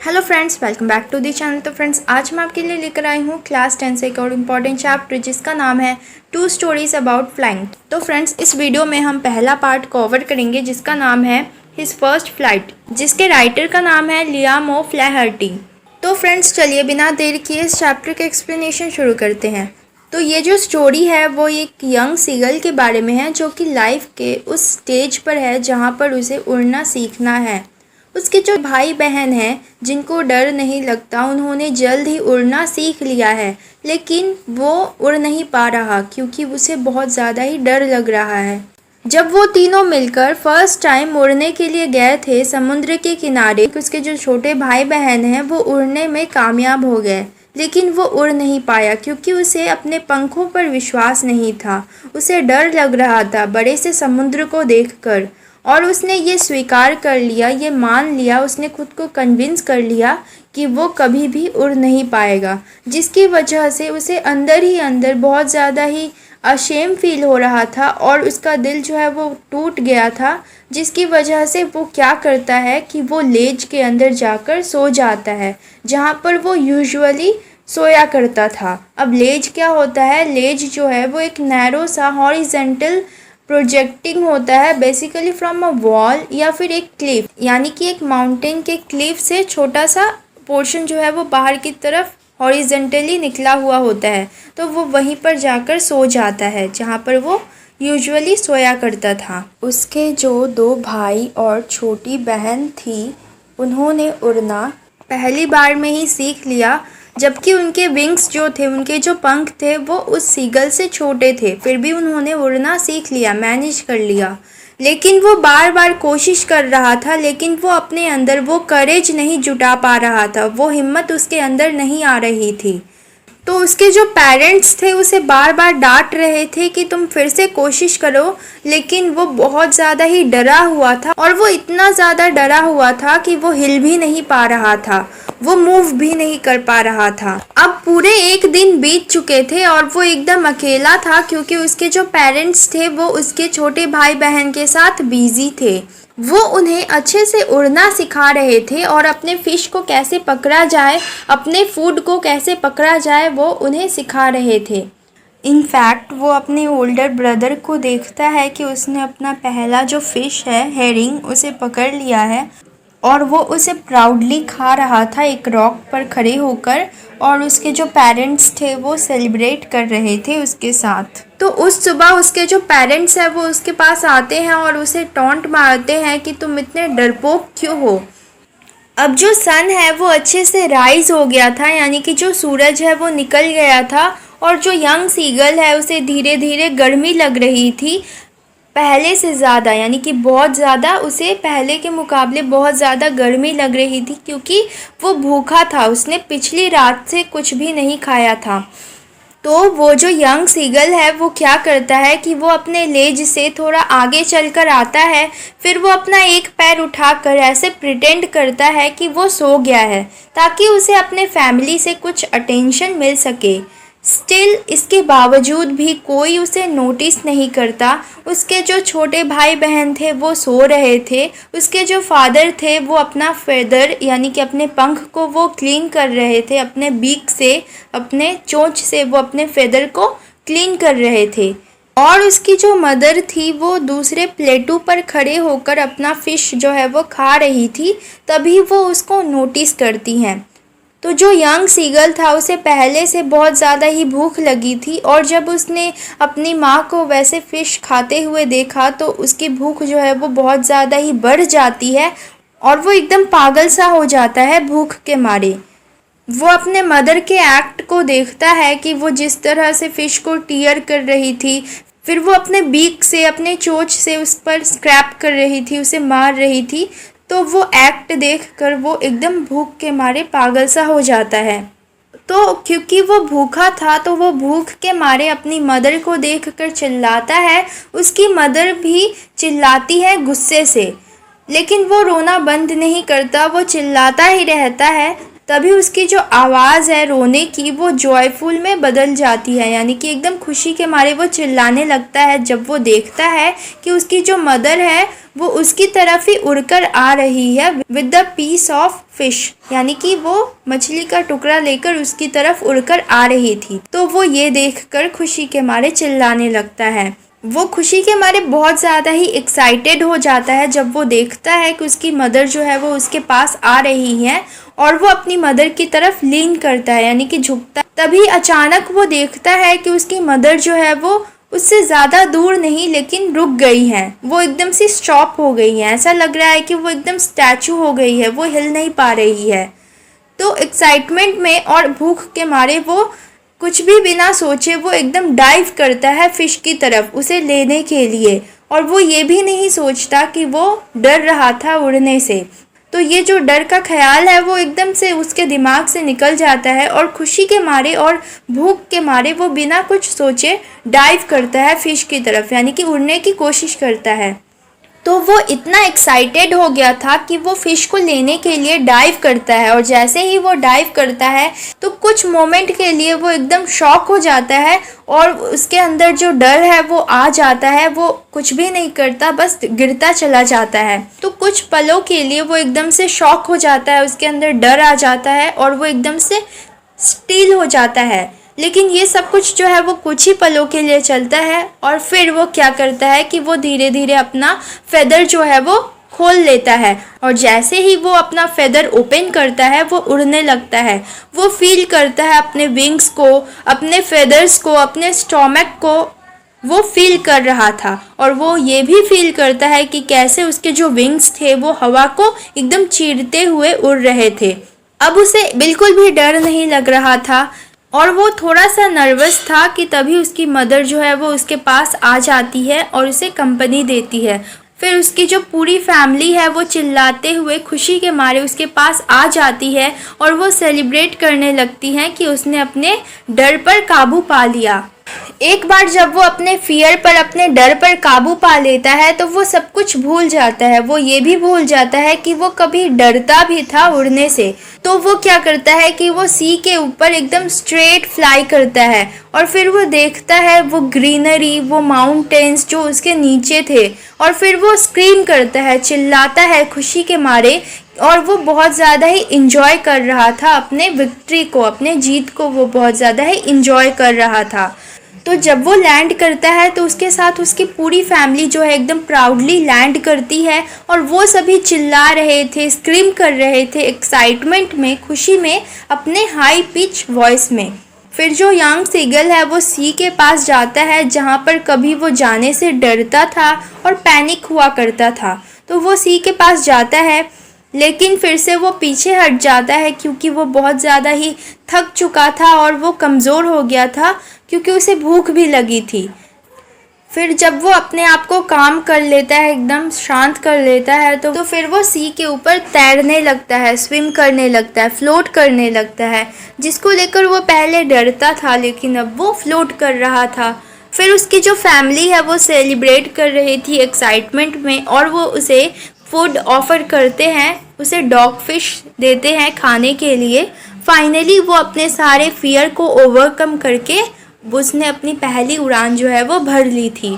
Hello friends, welcome back to the channel. तो friends, आज मैं आपके लिए लेकर आई हूँ क्लास 10 से एक और इम्पॉर्टेंट चैप्टर जिसका नाम है टू स्टोरीज अबाउट फ्लाइंग। तो फ्रेंड्स, इस वीडियो में हम पहला पार्ट कवर करेंगे जिसका नाम है हिज फर्स्ट फ्लाइट, जिसके राइटर का नाम है लियाम ओ फ्लैहर्टी। तो फ्रेंड्स, चलिए बिना देर किए इस चैप्टर के एक्सप्लेनेशन शुरू करते हैं। तो ये जो स्टोरी है वो एक यंग सीगल के बारे में है जो कि लाइफ के उस स्टेज पर है जहाँ पर उसे उड़ना सीखना है। उसके जो भाई बहन हैं जिनको डर नहीं लगता, उन्होंने जल्द ही उड़ना सीख लिया है, लेकिन वो उड़ नहीं पा रहा क्योंकि उसे बहुत ज़्यादा ही डर लग रहा है। जब वो तीनों मिलकर फर्स्ट टाइम उड़ने के लिए गए थे समुद्र के किनारे, उसके जो छोटे भाई बहन हैं वो उड़ने में कामयाब हो गए, लेकिन वो उड़ नहीं पाया क्योंकि उसे अपने पंखों पर विश्वास नहीं था। उसे डर लग रहा था बड़े से समुद्र को देखकर, और उसने ये स्वीकार कर लिया, ये मान लिया, उसने खुद को कन्विंस कर लिया कि वो कभी भी उड़ नहीं पाएगा, जिसकी वजह से उसे अंदर ही अंदर बहुत ज़्यादा ही अशेम फील हो रहा था और उसका दिल जो है वो टूट गया था, जिसकी वजह से वो क्या करता है कि वो लेज के अंदर जाकर सो जाता है जहाँ पर वो यूजुअली सोया करता था। अब लेज क्या होता है? लेज जो है वो एक नैरो सा हॉरिजेंटल प्रोजेक्टिंग होता है बेसिकली फ्रॉम अ वॉल या फिर एक क्लिफ, यानी कि एक माउंटेन के क्लिफ से छोटा सा पोर्शन जो है वो बाहर की तरफ हॉरिजेंटली निकला हुआ होता है। तो वो वहीं पर जाकर सो जाता है जहाँ पर वो यूजुअली सोया करता था। उसके जो दो भाई और छोटी बहन थी, उन्होंने उड़ना पहली बार में ही सीख लिया, जबकि उनके विंग्स जो थे, उनके जो पंख थे, वो उस सीगल से छोटे थे। फिर भी उन्होंने उड़ना सीख लिया, मैनेज कर लिया। लेकिन वो बार बार कोशिश कर रहा था, लेकिन वो अपने अंदर वो करेज नहीं जुटा पा रहा था, वो हिम्मत उसके अंदर नहीं आ रही थी। तो उसके जो पेरेंट्स थे उसे बार बार डांट रहे थे कि तुम फिर से कोशिश करो, लेकिन वो बहुत ज़्यादा ही डरा हुआ था, और वो इतना ज़्यादा डरा हुआ था कि वो हिल भी नहीं पा रहा था, वो मूव भी नहीं कर पा रहा था। अब पूरे एक दिन बीत चुके थे और वो एकदम अकेला था क्योंकि उसके जो पेरेंट्स थे वो उसके छोटे भाई बहन के साथ बिजी थे। वो उन्हें अच्छे से उड़ना सिखा रहे थे और अपने फ़िश को कैसे पकड़ा जाए, अपने फूड को कैसे पकड़ा जाए, वो उन्हें सिखा रहे थे। इनफैक्ट वो अपने ओल्डर ब्रदर को देखता है कि उसने अपना पहला जो फ़िश है, हेरिंग, उसे पकड़ लिया है और वो उसे प्राउडली खा रहा था एक रॉक पर खड़े होकर, और उसके जो पेरेंट्स थे वो सेलिब्रेट कर रहे थे उसके साथ। तो उस सुबह उसके जो पेरेंट्स हैं वो उसके पास आते हैं और उसे टॉन्ट मारते हैं कि तुम इतने डरपोक क्यों हो। अब जो सन है वो अच्छे से राइज हो गया था, यानी कि जो सूरज है वो निकल गया था, और जो यंग सीगल है उसे धीरे धीरे गर्मी लग रही थी पहले से ज़्यादा, यानी कि बहुत ज़्यादा, उसे पहले के मुकाबले बहुत ज़्यादा गर्मी लग रही थी क्योंकि वो भूखा था, उसने पिछली रात से कुछ भी नहीं खाया था। तो वो जो यंग सीगल है वो क्या करता है कि वो अपने लेज से थोड़ा आगे चलकर आता है, फिर वो अपना एक पैर उठाकर ऐसे प्रिटेंड करता है कि वो सो गया है ताकि उसे अपने फैमिली से कुछ अटेंशन मिल सके। स्टिल इसके बावजूद भी कोई उसे नोटिस नहीं करता। उसके जो छोटे भाई बहन थे वो सो रहे थे, उसके जो फादर थे वो अपना फेदर यानी कि अपने पंख को वो क्लीन कर रहे थे, अपने बीक से, अपने चोंच से वो अपने फेदर को क्लीन कर रहे थे। और उसकी जो मदर थी वो दूसरे प्लेटू पर खड़े होकर अपना फ़िश जो है वो खा रही थी, तभी वो उसको नोटिस करती हैं। तो जो यंग सीगल था उसे पहले से बहुत ज़्यादा ही भूख लगी थी, और जब उसने अपनी माँ को वैसे फ़िश खाते हुए देखा तो उसकी भूख जो है वो बहुत ज़्यादा ही बढ़ जाती है और वो एकदम पागल सा हो जाता है भूख के मारे। वो अपने मदर के एक्ट को देखता है कि वो जिस तरह से फ़िश को टीयर कर रही थी, फिर वो अपने बीक से, अपने चोंच से उस पर स्क्रैप कर रही थी, उसे मार रही थी। तो वो एक्ट देखकर वो एकदम भूख के मारे पागल सा हो जाता है। तो क्योंकि वो भूखा था तो वो भूख के मारे अपनी मदर को देखकर चिल्लाता है। उसकी मदर भी चिल्लाती है गुस्से से, लेकिन वो रोना बंद नहीं करता, वो चिल्लाता ही रहता है। तभी उसकी जो आवाज़ है रोने की वो जॉयफुल में बदल जाती है, यानी कि एकदम खुशी के मारे वो चिल्लाने लगता है जब वो देखता है कि उसकी जो मदर है वो उसकी तरफ ही उड़कर आ रही है with the piece of fish, यानी कि वो मछली का टुकड़ा लेकर उसकी तरफ उड़कर आ रही थी। तो वो ये देखकर खुशी के मारे चिल्लाने लगता है। वो खुशी के मारे बहुत ज़्यादा ही एक्साइटेड हो जाता है जब वो देखता है कि उसकी मदर जो है वो उसके पास आ रही है और वो अपनी मदर की तरफ लीन करता है, यानी कि झुकता है। तभी अचानक वो देखता है कि उसकी मदर जो है वो उससे ज़्यादा दूर नहीं लेकिन रुक गई है। वो एकदम से स्टॉप हो गई है, ऐसा लग रहा है कि वो एकदम स्टैचू हो गई है, वो हिल नहीं पा रही है। तो एक्साइटमेंट में और भूख के मारे वो कुछ भी बिना सोचे वो एकदम डाइव करता है फिश की तरफ उसे लेने के लिए, और वो ये भी नहीं सोचता कि वो डर रहा था उड़ने से। तो ये जो डर का ख्याल है वो एकदम से उसके दिमाग से निकल जाता है और खुशी के मारे और भूख के मारे वो बिना कुछ सोचे डाइव करता है फिश की तरफ, यानी कि उड़ने की कोशिश करता है। तो वो इतना एक्साइटेड हो गया था कि वो फ़िश को लेने के लिए डाइव करता है, और जैसे ही वो डाइव करता है तो कुछ मोमेंट के लिए वो एकदम शॉक हो जाता है और उसके अंदर जो डर है वो आ जाता है। वो कुछ भी नहीं करता, बस गिरता चला जाता है। तो कुछ पलों के लिए वो एकदम से शॉक हो जाता है, उसके अंदर डर आ जाता है और वो एकदम से स्टिल हो जाता है। लेकिन ये सब कुछ जो है वो कुछ ही पलों के लिए चलता है, और फिर वो क्या करता है कि वो धीरे धीरे अपना फेदर जो है वो खोल लेता है, और जैसे ही वो अपना फेदर ओपन करता है वो उड़ने लगता है। वो फील करता है अपने विंग्स को, अपने फेदर्स को, अपने स्टोमक को वो फील कर रहा था, और वो ये भी फील करता है कि कैसे उसके जो विंग्स थे वो हवा को एकदम चीरते हुए उड़ रहे थे। अब उसे बिल्कुल भी डर नहीं लग रहा था और वो थोड़ा सा नर्वस था कि तभी उसकी मदर जो है वो उसके पास आ जाती है और उसे कंपनी देती है। फिर उसकी जो पूरी फैमिली है वो चिल्लाते हुए खुशी के मारे उसके पास आ जाती है और वो सेलिब्रेट करने लगती हैं कि उसने अपने डर पर काबू पा लिया। एक बार जब वो अपने फियर पर, अपने डर पर काबू पा लेता है तो वो सब कुछ भूल जाता है। वो ये भी भूल जाता है कि वो कभी डरता भी था उड़ने से। तो वो क्या करता है कि वो सी के ऊपर एकदम स्ट्रेट फ्लाई करता है, और फिर वो देखता है वो ग्रीनरी, वो माउंटेन्स जो उसके नीचे थे, और फिर वो स्क्रीम करता है, चिल्लाता है खुशी के मारे, और वो बहुत ज़्यादा ही इंजॉय कर रहा था अपने विक्ट्री को, अपने जीत को वो बहुत ज़्यादा ही इंजॉय कर रहा था। तो जब वो लैंड करता है तो उसके साथ उसकी पूरी फैमिली जो है एकदम प्राउडली लैंड करती है, और वो सभी चिल्ला रहे थे, स्क्रीम कर रहे थे एक्साइटमेंट में, खुशी में, अपने हाई पिच वॉइस में। फिर जो यंग सीगल है वो सी के पास जाता है जहाँ पर कभी वो जाने से डरता था और पैनिक हुआ करता था। तो वो सी के पास जाता है, लेकिन फिर से वो पीछे हट जाता है क्योंकि वो बहुत ज़्यादा ही थक चुका था और वो कमज़ोर हो गया था क्योंकि उसे भूख भी लगी थी। फिर जब वो अपने आप को काम कर लेता है, एकदम शांत कर लेता है, तो फिर वो सी के ऊपर तैरने लगता है, स्विम करने लगता है, फ्लोट करने लगता है, जिसको लेकर वो पहले डरता था लेकिन अब वो फ्लोट कर रहा था। फिर उसकी जो फैमिली है वो सेलिब्रेट कर रही थी एक्साइटमेंट में, और वो उसे फूड ऑफ़र करते हैं, उसे डॉग फिश देते हैं खाने के लिए। फाइनली वो अपने सारे फियर को ओवरकम करके उसने अपनी पहली उड़ान जो है वो भर ली थी।